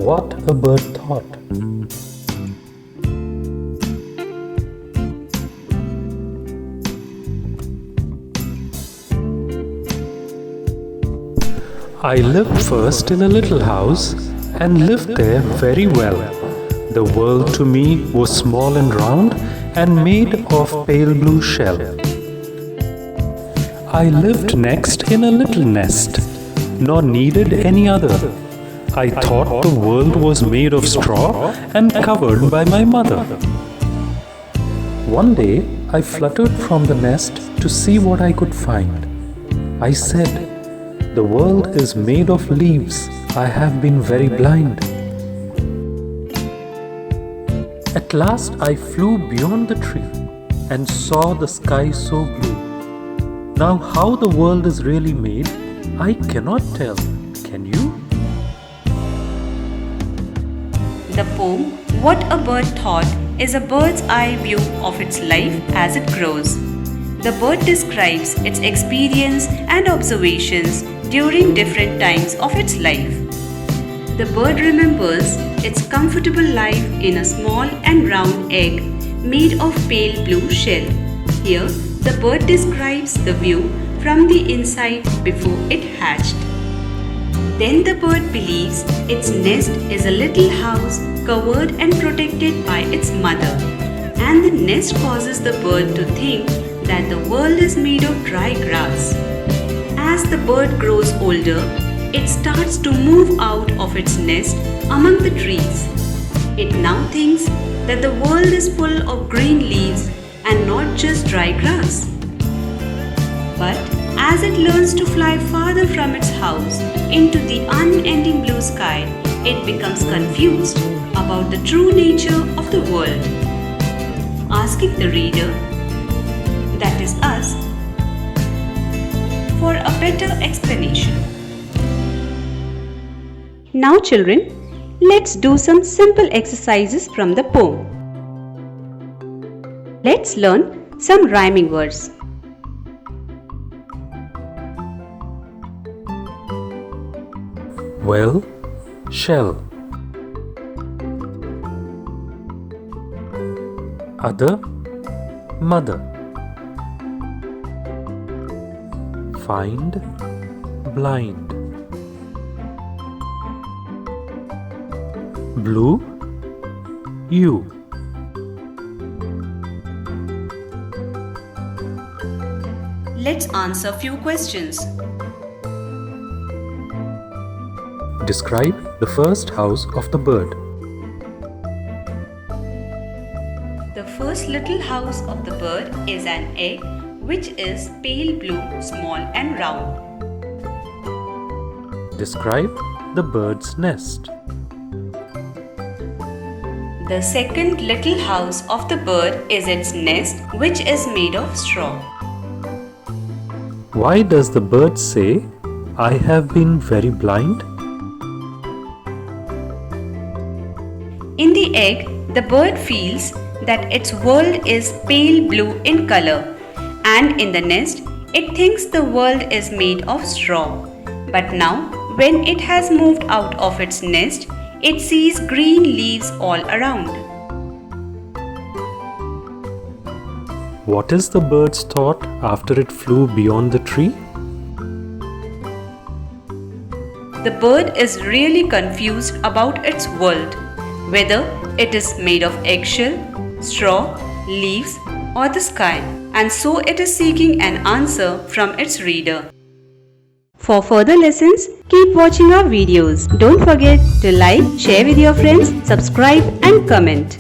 What a bird thought. I lived first in a little house and lived there very well. The world to me was small and round and made of pale blue shell. I lived next in a little nest, nor needed any other. I thought the world was made of straw and covered by my mother. One day I fluttered from the nest to see what I could find. I said, "The world is made of leaves. I have been very blind." At last I flew beyond the tree and saw the sky so blue. Now how the world is really made, I cannot tell. Can you? The poem What a Bird Thought is a bird's eye view of its life as it grows. The bird describes its experience and observations during different times of its life. The bird remembers its comfortable life in a small and round egg made of pale blue shell. Here, the bird describes the view from the inside before it hatched. Then the bird believes its nest is a little house covered and protected by its mother, and the nest causes the bird to think that the world is made of dry grass. As the bird grows older, it starts to move out of its nest among the trees. It now thinks that the world is full of green leaves and not just dry grass. But as it learns to fly farther from its house into the unending blue sky, it becomes confused about the true nature of the world, asking the reader, that is us, for a better explanation. Now children, let's do some simple exercises from the poem. Let's learn some rhyming words. Well, shell. Other, mother. Find, blind. Blue, you. Let's answer few questions. Describe the first house of the bird. The first little house of the bird is an egg which is pale blue, small and round. Describe the bird's nest. The second little house of the bird is its nest, which is made of straw. Why does the bird say, "I have been very blind"? In the egg, the bird feels that its world is pale blue in color, and in the nest, it thinks the world is made of straw. But now, when it has moved out of its nest, it sees green leaves all around. What is the bird's thought after it flew beyond the tree? The bird is really confused about its world, whether it is made of eggshell, straw, leaves, or the sky, and so it is seeking an answer from its reader. For further lessons, keep watching our videos. Don't forget to like, share with your friends, subscribe and comment.